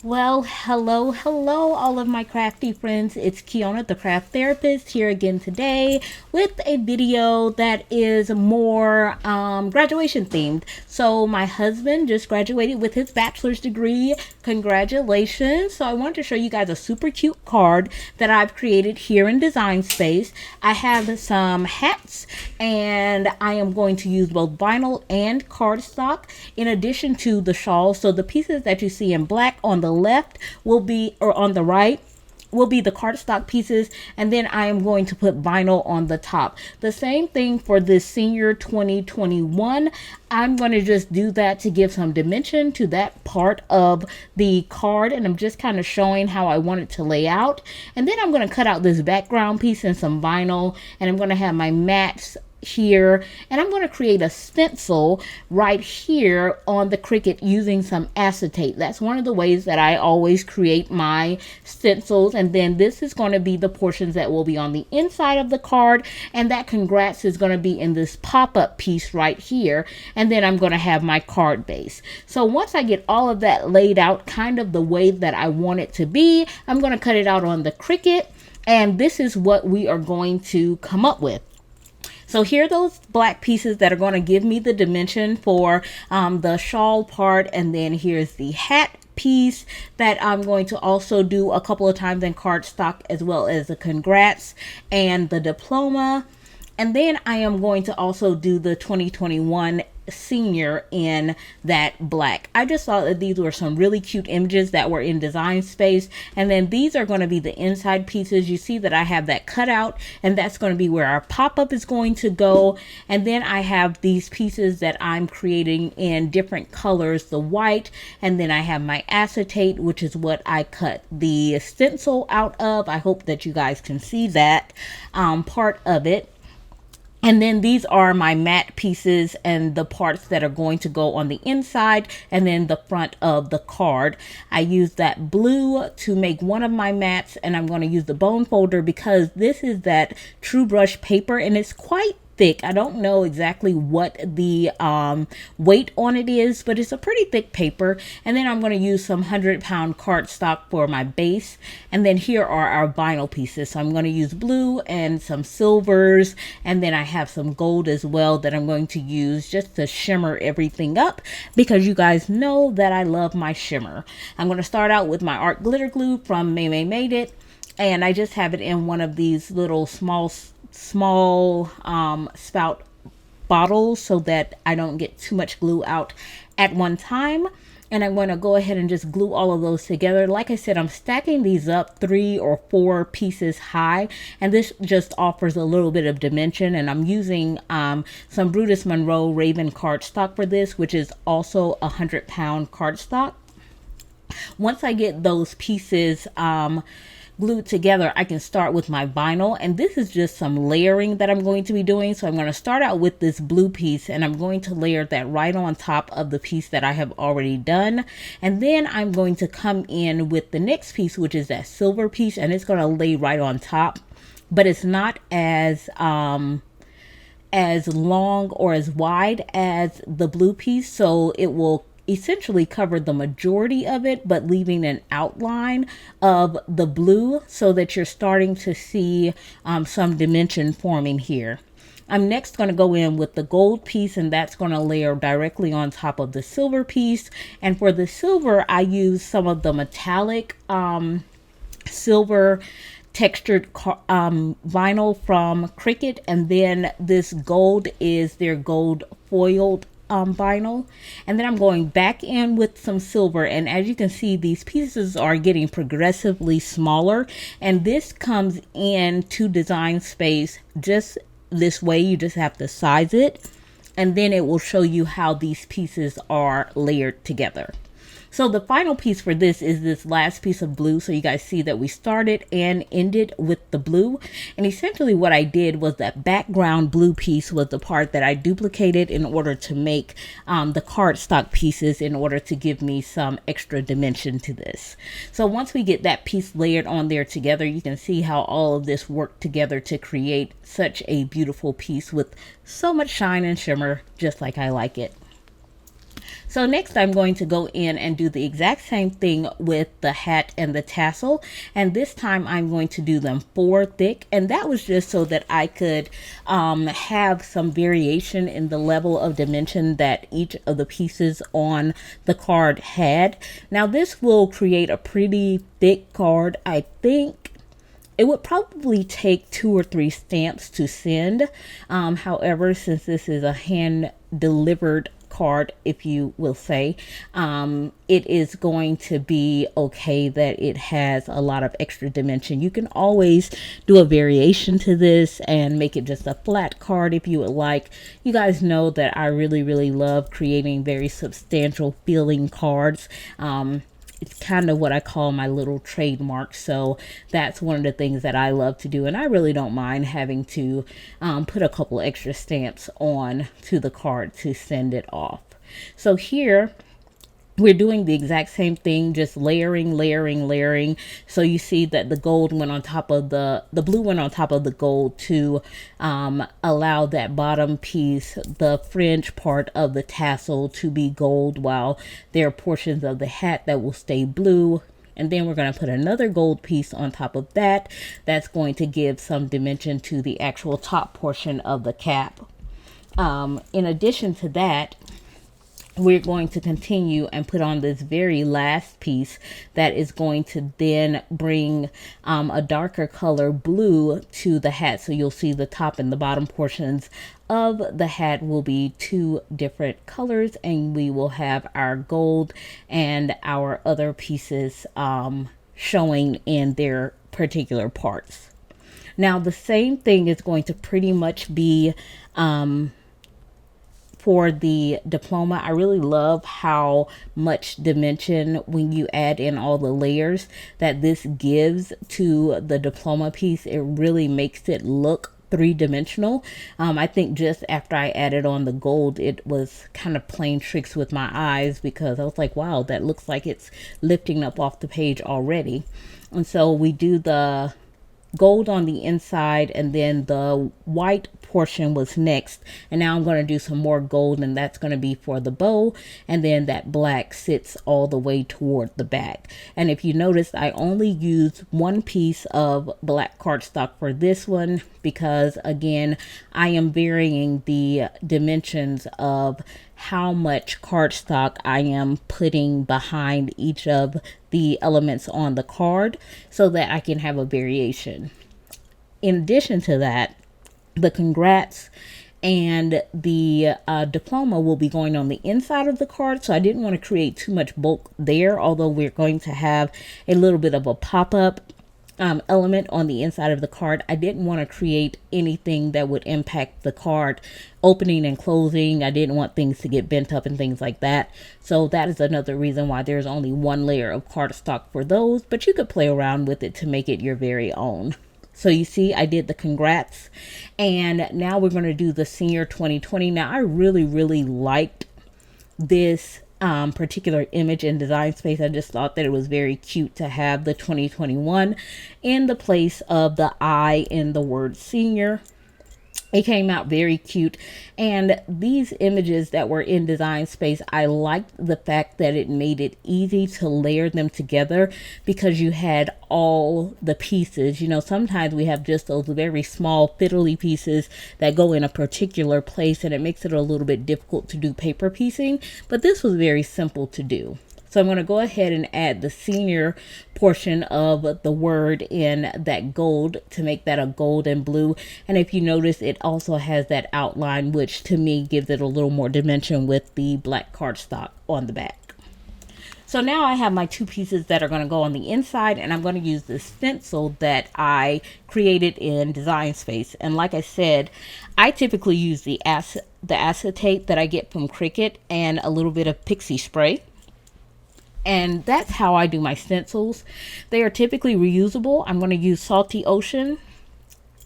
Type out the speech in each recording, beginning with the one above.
Well, hello, all of my crafty friends. It's Kiona, the craft therapist, here again today with a video that is more graduation themed. So, my husband just graduated with his bachelor's degree. Congratulations. So, I wanted to show you guys a super cute card that I've created here in Design Space. I have some hats, and I am going to use both vinyl and cardstock in addition to the shawl. So, the pieces that you see in black on the left will be, or on the right, will be the cardstock pieces, and then I am going to put vinyl on the top. The same thing for this senior 2021. I'm going to just do that to give some dimension to that part of the card, and I'm just kind of showing how I want it to lay out. And then I'm going to cut out this background piece and some vinyl, and I'm going to have my mats here, and I'm going to create a stencil right here on the Cricut using some acetate. That's one of the ways that I always create my stencils. And then this is going to be the portions that will be on the inside of the card, and that congrats is going to be in this pop-up piece right here. And then I'm going to have my card base. So once I get all of that laid out kind of the way that I want it to be, I'm going to cut it out on the Cricut, and this is what we are going to come up with. So here are those black pieces that are going to give me the dimension for the shawl part. And then here's the hat piece that I'm going to also do a couple of times in cardstock, as well as the congrats and the diploma. And then I am going to also do the 2021 senior in that black. I just thought that these were some really cute images that were in Design Space. And then these are going to be the inside pieces. You see that I have that cut out, and that's going to be where our pop-up is going to go. And then I have these pieces that I'm creating in different colors, the white, and then I have my acetate, which is what I cut the stencil out of. I hope that you guys can see that part of it. And then these are my matte pieces and the parts that are going to go on the inside and then the front of the card. I used that blue to make one of my mattes, and I'm going to use the bone folder because this is that true brush paper, and it's quite thick. I don't know exactly what the weight on it is, but it's a pretty thick paper. And then I'm going to use some 100-pound cardstock for my base. And then here are our vinyl pieces. So I'm going to use blue and some silvers, and then I have some gold as well that I'm going to use just to shimmer everything up, because you guys know that I love my shimmer. I'm going to start out with my art glitter glue from May Made It, and I just have it in one of these little small spout bottles so that I don't get too much glue out at one time. And I'm going to go ahead and just glue all of those together. Like I said, I'm stacking these up 3 or 4 pieces high, and this just offers a little bit of dimension. And I'm using some Brutus Monroe Raven cardstock for this, which is also 100-pound cardstock. Once I get those pieces glued together, I can start with my vinyl, and this is just some layering that I'm going to be doing. So I'm going to start out with this blue piece, and I'm going to layer that right on top of the piece that I have already done. And then I'm going to come in with the next piece, which is that silver piece, and it's going to lay right on top, but it's not as long or as wide as the blue piece, so it will essentially cover the majority of it, but leaving an outline of the blue so that you're starting to see some dimension forming here. I'm next going to go in with the gold piece, and that's going to layer directly on top of the silver piece. And for the silver, I use some of the metallic silver textured vinyl from Cricut, and then this gold is their gold foiled vinyl. And then I'm going back in with some silver, and as you can see, these pieces are getting progressively smaller, and this comes in to Design Space just this way. You just have to size it, and then it will show you how these pieces are layered together. So the final piece for this is this last piece of blue. So you guys see that we started and ended with the blue. And essentially what I did was that background blue piece was the part that I duplicated in order to make the cardstock pieces, in order to give me some extra dimension to this. So once we get that piece layered on there together, you can see how all of this worked together to create such a beautiful piece with so much shine and shimmer, just like I like it. So next I'm going to go in and do the exact same thing with the hat and the tassel. And this time I'm going to do them 4 thick. And that was just so that I could have some variation in the level of dimension that each of the pieces on the card had. Now this will create a pretty thick card. I think it would probably take 2 or 3 stamps to send. However, since this is a hand delivered card, if you will say, it is going to be okay that it has a lot of extra dimension. You can always do a variation to this and make it just a flat card if you would like. You guys know that I really love creating very substantial feeling cards. It's kind of what I call my little trademark. So that's one of the things that I love to do. And I really don't mind having to put a couple extra stamps on to the card to send it off. So here we're doing the exact same thing, just layering. So you see that the gold went on top of the blue went on top of the gold to allow that bottom piece, the fringe part of the tassel, to be gold, while there are portions of the hat that will stay blue. And then we're going to put another gold piece on top of that. That's going to give some dimension to the actual top portion of the cap. In addition to that, we're going to continue and put on this very last piece that is going to then bring a darker color blue to the hat. So you'll see the top and the bottom portions of the hat will be 2 different colors, and we will have our gold and our other pieces showing in their particular parts. Now the same thing is going to pretty much be for the diploma. I really love how much dimension, when you add in all the layers, that this gives to the diploma piece. It really makes it look 3-dimensional. I think just after I added on the gold, it was kind of playing tricks with my eyes, because I was like, wow, that looks like it's lifting up off the page already. And so we do the gold on the inside, and then the white portion was next. And now I'm going to do some more gold, and that's going to be for the bow, and then that black sits all the way toward the back. And if you notice, I only used 1 piece of black cardstock for this one, because again, I am varying the dimensions of how much cardstock I am putting behind each of the elements on the card, so that I can have a variation. In addition to that, the congrats and the diploma will be going on the inside of the card, so I didn't want to create too much bulk there, although we're going to have a little bit of a pop-up element on the inside of the card. I didn't want to create anything that would impact the card opening and closing. I didn't want things to get bent up and things like that. So that is another reason why there's only 1 layer of cardstock for those, but you could play around with it to make it your very own. So you see, I did the congrats, and now we're going to do the senior 2020. Now I really liked this particular image in Design Space. I just thought that it was very cute to have the 2021 in the place of the I in the word senior. It came out very cute. And these images that were in Design Space, I liked the fact that it made it easy to layer them together, because you had all the pieces. You know, sometimes we have just those very small fiddly pieces that go in a particular place, and it makes it a little bit difficult to do paper piecing, but this was very simple to do. So I'm going to go ahead and add the senior portion of the word in that gold to make that a gold and blue. And if you notice, it also has that outline, which to me gives it a little more dimension with the black cardstock on the back. So now I have my 2 pieces that are going to go on the inside, and I'm going to use the stencil that I created in Design Space. And like I said, I typically use the acetate that I get from Cricut and a little bit of pixie spray. And that's how I do my stencils. They are typically reusable. I'm going to use Salty Ocean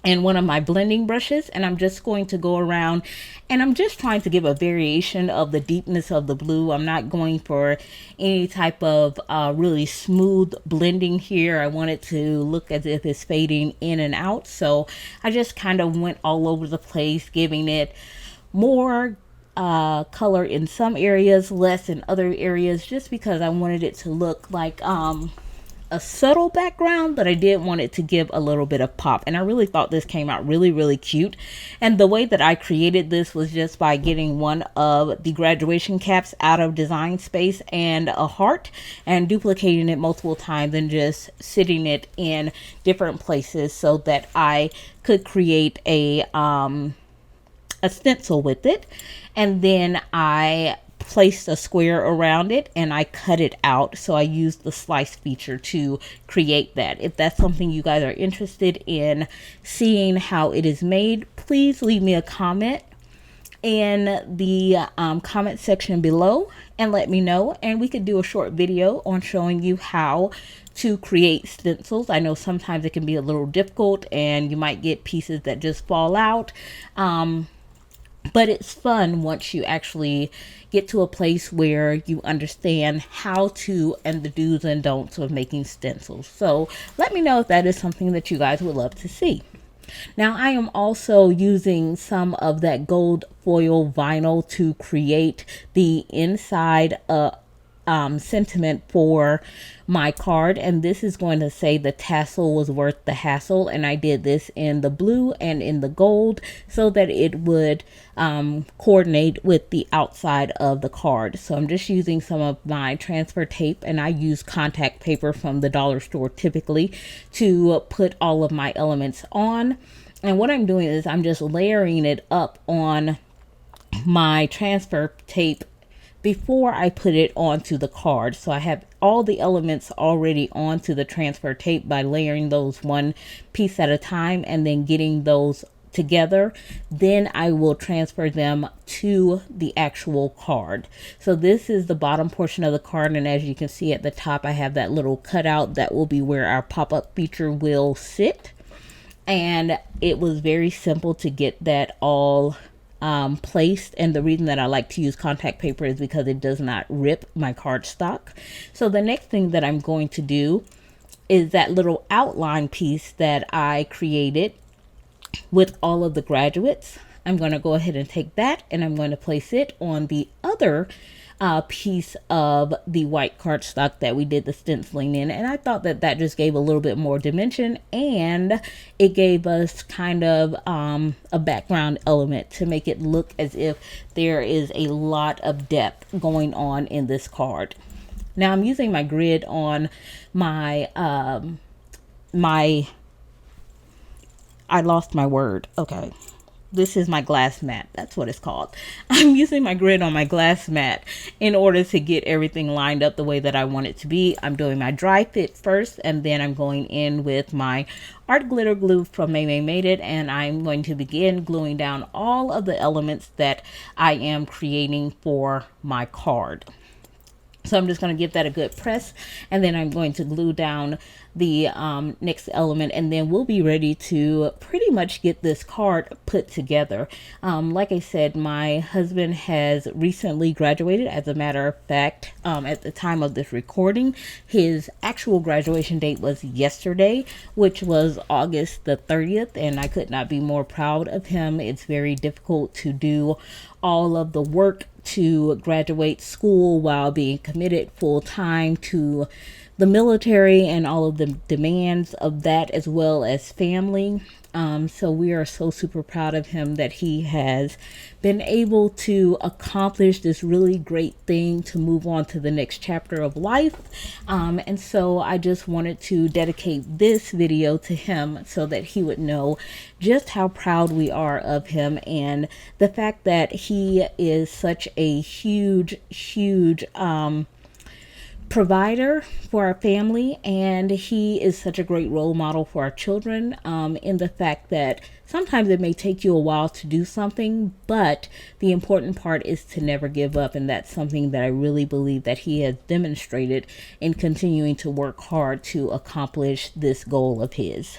and one of my blending brushes, and I'm just going to go around, and I'm just trying to give a variation of the deepness of the blue. I'm not going for any type of really smooth blending here. I want it to look as if it's fading in and out. So I just kind of went all over the place, giving it more color in some areas, less in other areas, just because I wanted it to look like a subtle background, but I did want it to give a little bit of pop. And I really thought this came out really, really cute. And the way that I created this was just by getting one of the graduation caps out of Design Space and a heart, and duplicating it multiple times and just sitting it in different places so that I could create a stencil with it. And then I placed a square around it and I cut it out. So I used the slice feature to create that. If that's something you guys are interested in seeing how it is made, please leave me a comment in the comment section below and let me know, and we could do a short video on showing you how to create stencils. I know sometimes it can be a little difficult and you might get pieces that just fall out, but it's fun once you actually get to a place where you understand how to and the do's and don'ts of making stencils. So let me know if that is something that you guys would love to see. Now I am also using some of that gold foil vinyl to create the inside sentiment for my card, and this is going to say the tassel was worth the hassle, and I did this in the blue and in the gold so that it would coordinate with the outside of the card. So I'm just using some of my transfer tape, and I use contact paper from the dollar store typically to put all of my elements on. And what I'm doing is I'm just layering it up on my transfer tape before I put it onto the card. So I have all the elements already onto the transfer tape by layering those one piece at a time and then getting those together. Then I will transfer them to the actual card. So this is the bottom portion of the card, and as you can see at the top I have that little cutout that will be where our pop-up feature will sit. And it was very simple to get that all placed, and the reason that I like to use contact paper is because it does not rip my cardstock. So the next thing that I'm going to do is that little outline piece that I created with all of the graduates. I'm going to go ahead and take that and I'm going to place it on the other piece of the white cardstock that we did the stenciling in, and I thought that that just gave a little bit more dimension, and it gave us kind of a background element to make it look as if there is a lot of depth going on in this card. Now I'm using my grid on my I lost my word. Okay. This is my glass mat. That's what it's called. I'm using my grid on my glass mat in order to get everything lined up the way that I want it to be. I'm doing my dry fit first, and then I'm going in with my art glitter glue from May Made It, and I'm going to begin gluing down all of the elements that I am creating for my card. So I'm just going to give that a good press, and then I'm going to glue down the next element, and then we'll be ready to pretty much get this card put together. Like I said, my husband has recently graduated. As a matter of fact, at the time of this recording, his actual graduation date was yesterday, which was August the 30th, and I could not be more proud of him. It's very difficult to do all of the work to graduate school while being committed full-time to the military and all of the demands of that, as well as family. So we are so super proud of him that he has been able to accomplish this really great thing to move on to the next chapter of life. And so I just wanted to dedicate this video to him so that he would know just how proud we are of him, and the fact that he is such a huge provider for our family, and he is such a great role model for our children, in the fact that sometimes it may take you a while to do something, but the important part is to never give up, and that's something that I really believe that he has demonstrated in continuing to work hard to accomplish this goal of his.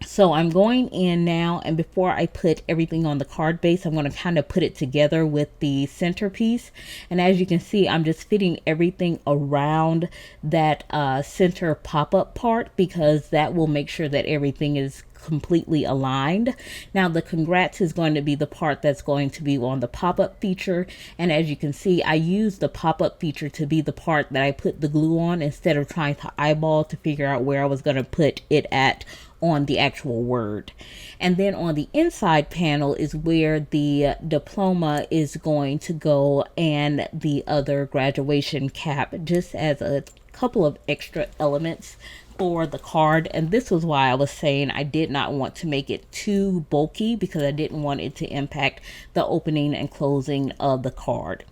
So I'm going in now, and before I put everything on the card base, I'm going to kind of put it together with the centerpiece. And as you can see, I'm just fitting everything around that center pop-up part, because that will make sure that everything is completely aligned. Now the congrats is going to be the part that's going to be on the pop-up feature, and as you can see, I use the pop-up feature to be the part that I put the glue on, instead of trying to eyeball to figure out where I was going to put it at on the actual word. And then on the inside panel is where the diploma is going to go, and the other graduation cap, just as a couple of extra elements for the card. And this was why I was saying I did not want to make it too bulky, because I didn't want it to impact the opening and closing of the card.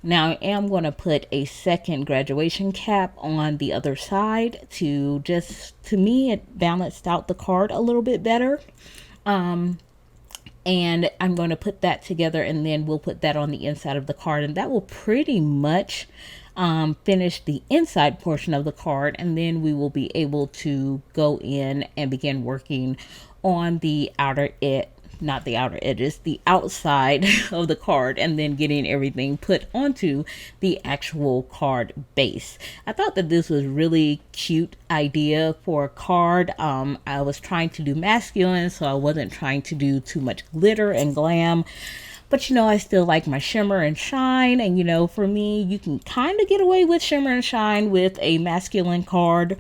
Now I am going to put a second graduation cap on the other side to me, it balanced out the card a little bit better. And I'm going to put that together, and then we'll put that on the inside of the card, and that will pretty much finish the inside portion of the card. And then we will be able to go in and begin working on the outer edge, not the outer edges, the outside of the card, and then getting everything put onto the actual card base. I thought that this was really cute idea for a card. I was trying to do masculine, so I wasn't trying to do too much glitter and glam. But you know, I still like my shimmer and shine. And you know, for me, you can kind of get away with shimmer and shine with a masculine card,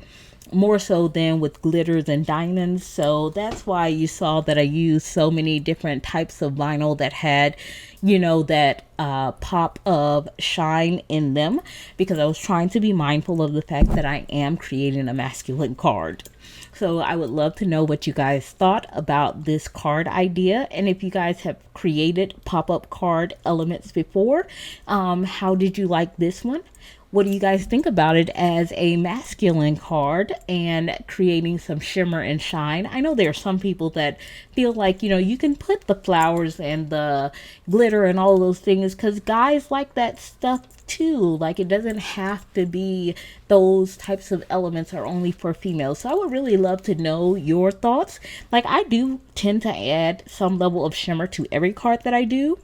more so than with glitters and diamonds. So that's why you saw that I used so many different types of vinyl that had, you know, that pop of shine in them, because I was trying to be mindful of the fact that I am creating a masculine card. So I would love to know what you guys thought about this card idea, and if you guys have created pop-up card elements before, how did you like this one? What do you guys think about it as a masculine card and creating some shimmer and shine? I know there are some people that feel like, you know, you can put the flowers and the glitter and all those things, because guys like that stuff too. Like, it doesn't have to be those types of elements are only for females. So I would really love to know your thoughts. Like, I do tend to add some level of shimmer to every card that I do.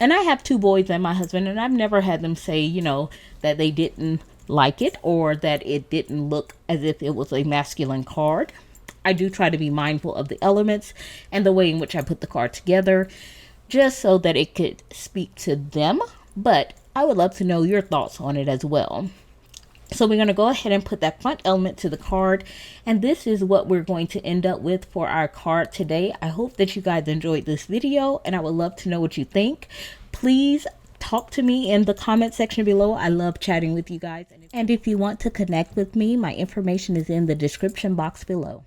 And I have 2 boys and my husband, and I've never had them say, you know, that they didn't like it or that it didn't look as if it was a masculine card. I do try to be mindful of the elements and the way in which I put the card together, just so that it could speak to them. But I would love to know your thoughts on it as well. So we're going to go ahead and put that front element to the card, and this is what we're going to end up with for our card today. I hope that you guys enjoyed this video, and I would love to know what you think. Please talk to me in the comment section below. I love chatting with you guys. And if you want to connect with me, my information is in the description box below.